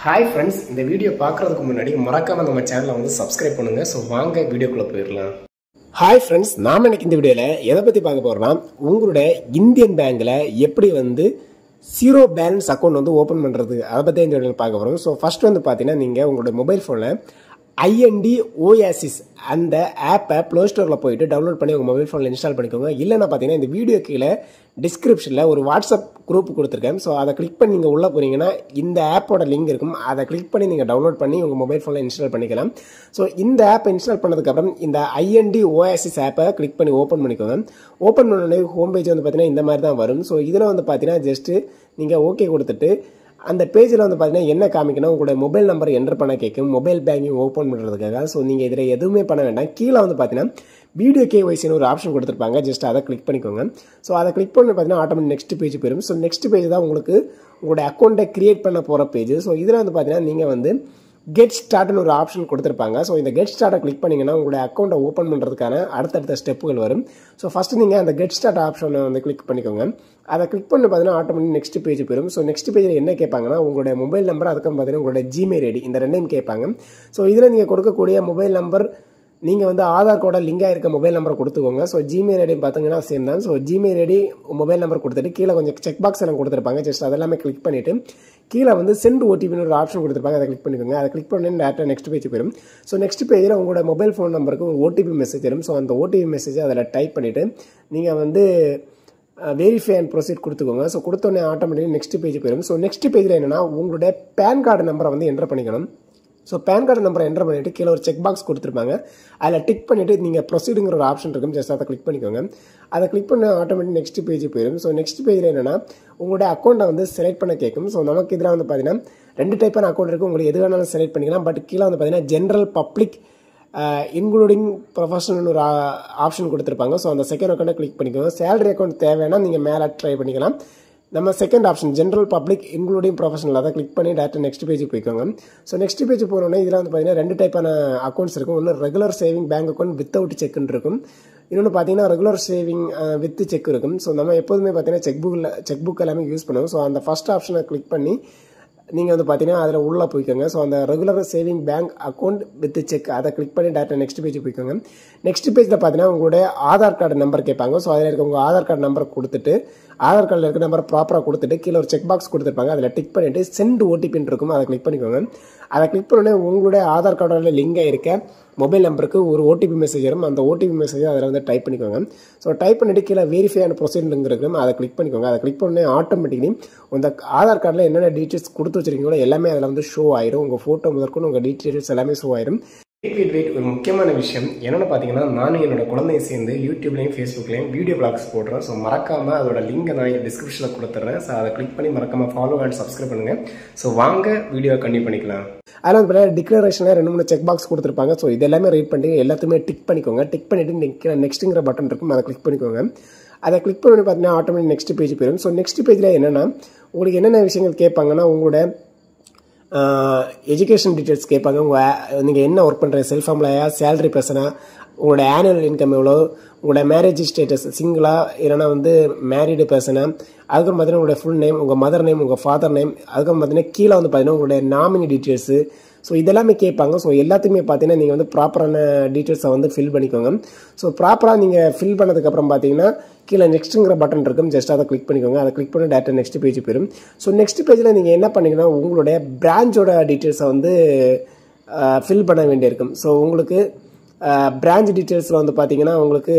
Hi friends, இந்த video பார்க்கறதுக்கு முன்னாடி மறக்காம நம்ம சேனலை வந்து சப்ஸ்கிரைப் பண்ணுங்க. சோ வாங்க வீடியோக்குள்ள போயிரலாம். Hi friends, நாம இன்னைக்கு இந்த வீடியோல எதை பத்தி பார்க்க போறோம்னா உங்களுடைய இந்தியன் பேங்க்ல எப்படி வந்து ஜீரோ பேலன்ஸ் அக்கவுண்ட் வந்து ஓபன் பண்றது அத பத்தி இந்த வீடியோல பார்க்க போறோம். சோ ஃபர்ஸ்ட் வந்து பாத்தீங்கன்னா நீங்க உங்களுடைய மொபைல் போன்ல IND Oasis அந்த ஆப்பை ப்ளே ஸ்டோர்ல போயிட்டு டவுன்லோட் பண்ணி உங்க மொபைல் போன்ல இன்ஸ்டால் பண்ணிக்கோங்க. இல்லனா பாத்தீங்கன்னா இந்த வீடியோ கீழே டிஸ்கிரிப்ஷன்ல ஒரு வாட்ஸ்அப் குரூப் கொடுத்திருக்கேன். சோ அதை கிளிக் பண்ணி நீங்க உள்ள போறீங்கன்னா இந்த ஆப்போட லிங்க் இருக்கும். அதை கிளிக் பண்ணி நீங்க டவுன்லோட் பண்ணி உங்க மொபைல் போன்ல இன்ஸ்டால் பண்ணிக்கலாம். சோ இந்த ஆப் இன்ஸ்டால் பண்ணதுக்கு அப்புறம் இந்த IND Oasis ஆப்பை கிளிக் பண்ணி ஓபன் பண்ணிக்கோங்க. ஓபன் பண்ண உடனே ஹோம் பேஜ் வந்து பாத்தீங்கன்னா இந்த மாதிரி தான் வரும். சோ இதுல வந்து பாத்தீங்கன்னா ஜஸ்ட் நீங்க ஓகே கொடுத்துட்டு அந்த பேஜில் வந்து பார்த்தீங்கன்னா என்ன காமிக்கணும் உங்களுடைய மொபைல் நம்பர் என்டர் பண்ண கேட்கும் மொபைல் பேங்கிங் ஓப்பன் பண்ணுறதுக்காக. ஸோ நீங்கள் இதில் எதுவுமே பண்ண வேண்டாம். கீழே வந்து பார்த்தீங்கன்னா வீடியோ KYCன்னு ஒரு ஆப்ஷன் கொடுத்துருப்பாங்க. ஜஸ்ட் அதை கிளிக் பண்ணிக்கோங்க. ஸோ அதை கிளிக் பண்ணி பார்த்தீங்கன்னா ஆட்டோமேட்டிக் நெக்ஸ்ட் பேஜ் போயிடும். ஸோ நெக்ஸ்ட் பேஜ் தான் உங்களுக்கு உங்களுடைய அக்கௌண்ட்டை கிரியேட் பண்ண போகிற பேஜ். ஸோ இதில் வந்து பார்த்தீங்கன்னா நீங்கள் வந்து கெட் ஸ்டார்ட்னு ஒரு ஆப்ஷன் கொடுத்துருப்பாங்க. ஸோ இந்த கெட் ஸ்டார்ட்டை கிளிக் பண்ணிங்கன்னா உங்களுடைய அக்கௌண்ட்டை ஓப்பன் பண்ணுறதுக்கான அடுத்தடுத்த ஸ்டெப்புகள் வரும். ஸோ ஃபஸ்ட்டு நீங்கள் அந்த கெட் ஸ்டார்ட் ஆப்ஷனை வந்து கிளிக் பண்ணிக்கோங்க. அதை கிளிக் பண்ணி பார்த்தீங்கன்னா ஆட்டோமேட்டிக் நெக்ஸ்ட் பேஜ் போயிடும். ஸோ நெக்ஸ்ட் பேஜில் என்ன கேட்பாங்கன்னா உங்களுடைய மொபைல் நம்பர் அதுக்கு பார்த்தீங்கன்னா உங்களுடைய Gmail ID இந்த ரெண்டையும் கேட்பாங்க. ஸோ இதில் நீங்கள் கொடுக்கக்கூடிய மொபைல் நம்பர் நீங்கள் வந்து ஆதார் கார்டை லிங்க் ஆகிருக்க மொபைல் நம்பர் கொடுத்துக்கோங்க. ஸோ Gmail ID பார்த்தீங்கன்னா சேம் தான். So Gmail ID mobile number கொடுத்துட்டு கீழே கொஞ்சம் செக் பாக்ஸ் எல்லாம் கொடுத்துருப்பாங்க. ஜஸ்ட் அதெல்லாமே கிளிக் பண்ணிவிட்டு கீழே வந்து சென்ட் OTPன்னு ஒரு ஆப்ஷன் கொடுத்துருப்பாங்க. அதை கிளிக் பண்ணிக்கோங்க. அதை கிளிக் பண்ணி டேரக்டாக நெக்ஸ்ட் பேஜ் போயிடும். ஸோ நெக்ஸ்ட் பேஜில் உங்களோட மொபைல் ஃபோன் நம்பருக்கு ஒரு OTP மெசேஜ் வரும். ஸோ அந்த OTP மெசேஜை அதில் டைப் பண்ணிவிட்டு நீங்கள் வந்து வெரிஃபை அண்ட் ப்ரொசீட் கொடுத்துக்கோங்க. ஸோ கொடுத்தோடனே ஆட்டோமேட்டிக் நெக்ஸ்ட் பேஜ் போயிடும். ஸோ நெக்ஸ்ட் பேஜில் என்னன்னா உங்களுடைய பேன் கார்டு நம்பரை வந்து என்டர் பண்ணிக்கணும். ஸோ பேன் கார்டு நம்பரை என்டர் பண்ணிவிட்டு கீழே ஒரு செக் பாக்ஸ் கொடுத்துருப்பாங்க. அதில் டிக் பண்ணிவிட்டு நீங்கள் ப்ரொசீடுங்கிற ஒரு ஆப்ஷன் இருக்கும். ஜஸ்ட் அதை கிளிக் பண்ணிக்கோங்க. அதை கிளிக் பண்ண ஆட்டோமேட்டிக் நெக்ஸ்ட் பேஜ் போயிடும். ஸோ நெக்ஸ்ட் பேஜில் என்னன்னா உங்களுடைய அக்கௌண்ட்டை வந்து செலக்ட் பண்ண கேட்கும். ஸோ நமக்கு இதில் வந்து பார்த்தீங்கன்னா ரெண்டு டைப்பான அக்கௌண்ட் இருக்குது. உங்களுக்கு எது வேணாலும் செலக்ட் பண்ணிக்கலாம். பட் கீழே வந்து பார்த்தீங்கன்னா ஜென்ரல் பப்ளிக் இன்க்ளூடிங் ப்ரொஃபஷனல் ஒரு ஆப்ஷன் கொடுத்துருப்பாங்க. ஸோ அந்த செகண்ட் அக்கௌண்ட்டை கிளிக் பண்ணிக்கோங்க. சேலரி அக்கௌண்ட் தேவைன்னா நீங்கள் மேலே ட்ரை பண்ணிக்கலாம். நம்ம second option general public including professional அதை கிளிக் பண்ணி டேரக்டாக நெக்ஸ்ட் பேஜ் போய்க்கோங்க. ஸோ நெக்ஸ்ட் பேஜ் போனோடனே இதில் வந்து பார்த்தீங்கன்னா ரெண்டு டைப்பான அக்கௌண்ட்ஸ் இருக்கும். ஒன்று regular saving bank account without செக்னு இருக்கும். இன்னொன்று பார்த்தீங்கன்னா ரெகுலர் சேவிங் வித் செக் இருக்கும். ஸோ நம்ம எப்போதுமே பார்த்தீங்கன்னா செக் புக் எல்லாமே யூஸ் பண்ணுவோம். ஸோ அந்த ஃபர்ஸ்ட் ஆப்ஷனை கிளிக் பண்ணி நீங்கள் வந்து பார்த்தீங்கன்னா அதில் உள்ளே போய்க்கோங்க. ஸோ அந்த regular saving bank account with check அதை கிளிக் பண்ணி டேரக்டாக நெக்ஸ்ட் பேஜ் போய்க்கோங்க. நெக்ஸ்ட் பேஜில் பார்த்தீங்கன்னா உங்களுடைய ஆதார் கார்டு நம்பர் கேட்பாங்க. ஸோ அதில் இருக்க உங்கள் ஆதார் கார்டு நம்பரை கொடுத்துட்டு ஆதார் கார்டில் இருக்க நம்பரை ப்ராப்பராக கொடுத்துட்டு கீழே ஒரு செக் பாக்ஸ் கொடுத்துருப்பாங்க. அதில் டிக் பண்ணிவிட்டு சென்ட் OTPன்னு இருக்கும். அதை கிளிக் பண்ணிக்கோங்க. அதை கிளிக் பண்ணோடனே உங்களுடைய ஆதார் கார்டோட லிங்க் இருக்க மொபைல் நம்பருக்கு ஒரு OTP மெசேஜ் வரும். அந்த OTP மெசேஜை அதில் வந்து டைப் பண்ணிக்கோங்க. ஸோ டைப் பண்ணிவிட்டு கீழே வெரிஃபை அண்ட் ப்ரொசீட் இருக்கும். அதை கிளிக் பண்ணிக்கோங்க. அதை கிளிக் பண்ணி ஆட்டோமேட்டிக்லி உங்கள் ஆதார் கார்டில் என்னென்ன டீட்டெயில்ஸ் கொடுத்து வச்சிருக்கீங்களோ எல்லாமே அதில் வந்து ஷோ ஆயிரும். உங்கள் ஃபோட்டோ முதற்கொண்டு உங்கள் டீட்டெயில்ஸ் எல்லாமே ஷோ ஆயிரும். வெயிட் ஒரு முக்கியமான விஷயம் என்னென்னு பார்த்தீங்கன்னா நானும் என்னோட குழந்தைய சேர்ந்து யூடியூப்லையும் ஃபேஸ்புக்லையும் வீடியோ பிளாக்ஸ் போடுறேன். ஸோ மறக்காமல் அதோட லிங்கை நான் டிஸ்கிரிப்ஷனில் கொடுத்துட்றேன். ஸோ அதை கிளிக் பண்ணி மறக்காமல் ஃபாலோ அண்ட் சப்ஸ்கிரைப் பண்ணுங்கள். ஸோ வாங்க வீடியோ கண்டினியூ பண்ணிக்கலாம். அதில் வந்து டிக்ளரேஷனில் 2-3 செக் பாக்ஸ் கொடுத்துருப்பாங்க. ஸோ இதெல்லாமே ரீட் பண்ணி எல்லாத்தையுமே டிக் பண்ணிக்கோங்க. டிக் பண்ணிவிட்டு நெக்ஸ்ட்டுங்கிற பட்டன் இருக்கும். அதை கிளிக் பண்ணிக்கோங்க. அதை கிளிக் பண்ணி பார்த்தீங்கன்னா ஆட்டோமேட்டிக் நெக்ஸ்ட் பேஜ் போயிடும். ஸோ நெக்ஸ்ட் பேஜில் என்னென்னா உங்களுக்கு என்னென்ன விஷயங்கள் கேட்பாங்கன்னா உங்களோட எஜுகேஷன் டீட்டெயில்ஸ் கேட்பாங்க. நீங்கள் என்ன ஒர்க் பண்ணுற செல்ஃப் எம்ப்ளாயா சேலரி பர்சனா உங்களோட ஆனுவல் இன்கம் எவ்வளோ உங்களோட மேரேஜ் ஸ்டேட்டஸ் சிங்கிளா இல்லைனா வந்து மேரிடு பர்சனா அதுக்கப்புறம் பார்த்தீங்கன்னா உங்களோட ஃபுல் நேம் உங்கள் மதர் நேம் உங்கள் ஃபாதர் நேம் அதுக்கப்புறம் பார்த்தீங்கன்னா கீழே வந்து பார்த்தீங்கன்னா உங்களுடைய நாமினி டீட்டெயில்ஸு ஸோ இதெல்லாமே கேட்பாங்க. ஸோ எல்லாத்தையுமே பார்த்தீங்கன்னா நீங்கள் வந்து ப்ராப்பரான டீட்டெயில்ஸை வந்து ஃபில் பண்ணிக்கோங்க. ஸோ ப்ராப்பராக நீங்கள் ஃபில் பண்ணதுக்கப்புறம் பார்த்தீங்கன்னா கீழே நெக்ஸ்ட்டுங்கிற பட்டன் இருக்கும். ஜஸ்ட் அதை கிளிக் பண்ணிக்கோங்க. அதை கிளிக் பண்ணி டேரக்டாக நெக்ஸ்ட் பேஜ் போயிடும். ஸோ நெக்ஸ்ட் பேஜில் நீங்கள் என்ன பண்ணீங்கன்னா உங்களுடைய பிரான்ச்சோட டீட்டெயில்ஸை வந்து ஃபில் பண்ண வேண்டியிருக்கும். ஸோ உங்களுக்கு பிரான்ச் டீட்டெயில்ஸில் வந்து பார்த்தீங்கன்னா உங்களுக்கு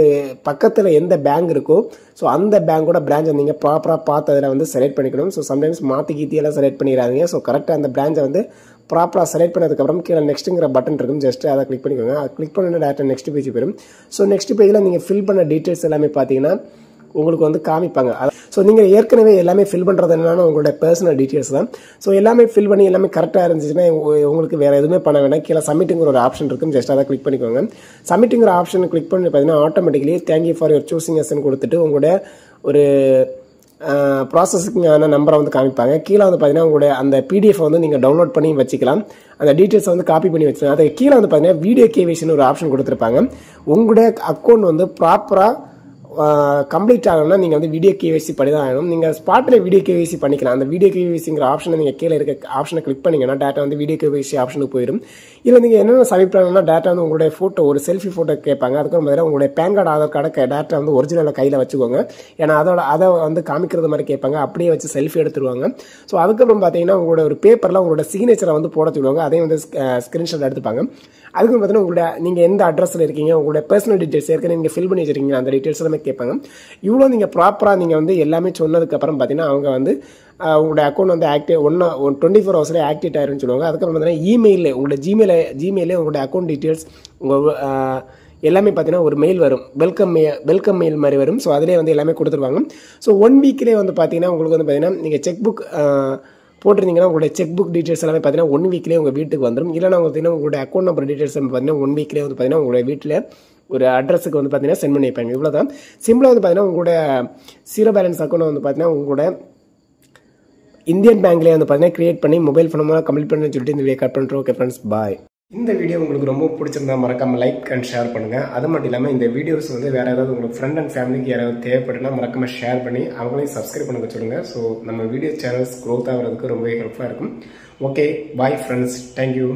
பக்கத்தில் எந்த பேங்க் இருக்கோ ஸோ அந்த பேங்கோட பிரான்ச்சை நீங்கள் ப்ராப்பராக பார்த்து அதில் வந்து செலக்ட் பண்ணிக்கணும். ஸோ சம்டைம்ஸ் மாற்றி கீத்தியெல்லாம் செலக்ட் பண்ணிடாதீங்க. ஸோ கரெக்டாக அந்த பிரான்ச்சை வந்து ப்ராப்பராக செலக்ட் பண்ணதுக்கப்புறம் கீழே நெக்ஸ்ட்டுங்கிற பட்டன் இருக்கும். ஜஸ்ட் அதை கிளிக் பண்ணிக்கோங்க. அதை கிளிக் பண்ணி டேரக்டாக நெக்ஸ்ட் பேஜ் போயிடும். ஸோ நெக்ஸ்ட் பேஜில் நீங்கள் ஃபில் பண்ண டீட்டெயில்ஸ் எல்லாமே பார்த்தீங்கன்னா உங்களுக்கு வந்து காமிப்பாங்க. ஸோ நீங்கள் ஏற்கனவே எல்லாமே ஃபில் பண்ணுறது என்னன்னா உங்களோட பர்சனல் டீட்டெயில்ஸ் தான். ஸோ எல்லாமே ஃபில் பண்ணி எல்லாமே கரெக்டாக இருந்துச்சுன்னா உங்களுக்கு வேறு எதுவுமே பண்ண வேண்டாம். கீழே சப்மிட்டுங்கிற ஒரு ஆப்ஷன் இருக்கும். ஜஸ்ட் அதை கிளிக் பண்ணிக்கோங்க. சப்மிட்டுங்கிற ஆப்ஷன் கிளிக் பண்ணி பார்த்தீங்கன்னா automatically thank you for your choosing அஸ்ன்னு கொடுத்துட்டு உங்களுடைய ஒரு ப்ராசஸிங்கான நம்பரை வந்து காமிப்பாங்க. கீழே வந்து பார்த்தீங்கன்னா உங்களுடைய அந்த PDF வந்து நீங்கள் டவுன்லோட் பண்ணி வச்சுக்கலாம். அந்த டீட்டெயில்ஸை வந்து காப்பி பண்ணி வச்சுக்கலாம். அது கீழே வந்து பார்த்தீங்கன்னா வீடியோ KYCன்னு ஒரு ஆப்ஷன் கொடுத்துருப்பாங்க. உங்களுடைய அக்கௌண்ட் வந்து ப்ராப்பராக கம்ப்ளீட் ஆகணும்னா நீங்கள் வந்து வீடியோ கேவைசி பண்ணி தான் ஆகணும். நீங்கள் ஸ்பாட்டில் வீடியோ கேவைசி பண்ணிக்கலாம். அந்த வீடியோ கேவைசிங்கிற ஆப்ஷனை நீங்கள் கீழே இருக்க ஆப்ஷனை கிளிக் பண்ணிங்கன்னா டேட்டா வந்து வீடியோ கேவைசி ஆப்ஷனுக்கு போயிடும். இதில் நீங்கள் என்னென்ன சப்மிட் பண்ணணும்னா டேட்டா வந்து உங்களுடைய ஃபோட்டோ, ஒரு செல்ஃபி ஃபோட்டோ கேட்பாங்க. அதுக்கு முதல்ல உங்களுடைய பேன் கார்டு, ஆதார் கார்டை டேட்டா வந்து ஒரிஜினலாக கையில் வச்சுக்கோங்க. ஏன்னா அதை வந்து காமிக்கிறது மாதிரி கேட்பாங்க. அப்படியே வச்சு செல்ஃபி எடுத்துருவாங்க. ஸோ அதுக்கப்புறம் பார்த்தீங்கன்னா உங்களோட ஒரு பேப்பரில் உங்களோட சிக்னேச்சரை வந்து போட சொல்லுவாங்க. அதையும் வந்து ஸ்க்ரீன்ஷாட் எடுத்துப்பாங்க. அதுக்கு பார்த்தீங்கன்னா உங்களோட நீங்கள் எந்த அட்ரஸில் இருக்கீங்க, உங்களோட பர்சனல் டீட்டெயில்ஸ் ஏற்கனவே நீங்கள் ஃபில் பண்ணி வச்சிருக்கீங்க, அந்த டீட்டெயில்ஸ் எல்லாமே கேட்பாங்க. இவ்வளோ நீங்கள் ப்ராப்பராக நீங்கள் வந்து எல்லாமே சொன்னதுக்கப்புறம் பார்த்தீங்கன்னா அவங்க வந்து உங்களோட அக்கௌண்ட் வந்து ஆக்டிவ் 24 ஹவர்ஸ்லேயே ஆக்டிவேட் ஆயிருன்னு சொல்லுவாங்க. அதுக்கப்புறம் பார்த்தீங்கன்னா இமெயிலே உங்களோட ஜிமெயிலே உங்களோட அக்கௌண்ட் டீட்டெயில்ஸ் உங்கள் எல்லாமே பார்த்தீங்கன்னா ஒரு மெயில் வரும், வெல்கம் மெயில் மாதிரி வரும். ஸோ அதிலே வந்து எல்லாமே கொடுத்துருவாங்க. ஸோ 1 வீக்லேயே வந்து பார்த்தீங்கன்னா உங்களுக்கு வந்து பார்த்தீங்கன்னா நீங்கள் செக் புக் போட்டிருந்தீங்கன்னா உங்களுடைய செக் புக் டீட்டெயில்ஸ் எல்லாமே பார்த்தீங்கன்னா 1 வீக்லேயே உங்கள் வீட்டுக்கு வந்துடும். இல்லைனா பார்த்தீங்கன்னா உங்களுடைய அக்கௌண்ட் நம்பர் டீட்டெயில்ஸ் பார்த்தீங்கன்னா 1 வீக்லேயே வந்து பார்த்தீங்கன்னா உங்களுடைய வீட்டில் ஒரு அட்ரஸுக்கு வந்து பார்த்தீங்கன்னா சென்ட் பண்ணி வைப்பாங்க. இவ்வளோ தான் சிம்பிளாக வந்து பார்த்தீங்கன்னா உங்களோட ஜீரோ பேலன்ஸ் அக்கௌண்ட் வந்து பார்த்தீங்கன்னா உங்களோட இந்தியன் பேங்க்லேயே வந்து பார்த்தீங்கன்னா கிரியேட் பண்ணி மொபைல் ஃபோன் மூலம் கம்ப்ளீட் பண்ணி சொல்லிட்டு இந்த வீடியோ கட் பண்ணுறோம். ஓகே ஃப்ரெண்ட்ஸ், பாய். இந்த வீடியோ உங்களுக்கு ரொம்ப பிடிச்சிருந்தா மறக்காம லைக் அண்ட் ஷேர் பண்ணுங்கள். அது மட்டும் இல்லாமல் இந்த வீடியோஸ் வந்து வேறு ஏதாவது உங்களுக்கு ஃப்ரெண்ட் அண்ட் ஃபேமிலிக்கு யாராவது தேவைப்படுனா மறக்காம ஷேர் பண்ணி அவங்களையும் சப்ஸ்கிரைப் பண்ண சொல்லுங்கள். ஸோ நம்ம வீடியோ சேனல்ஸ் க்ரோத் ஆகிறதுக்கு ரொம்பவே ஹெல்ப்ஃபுல்லாக இருக்கும். Okay, bye friends, thank you.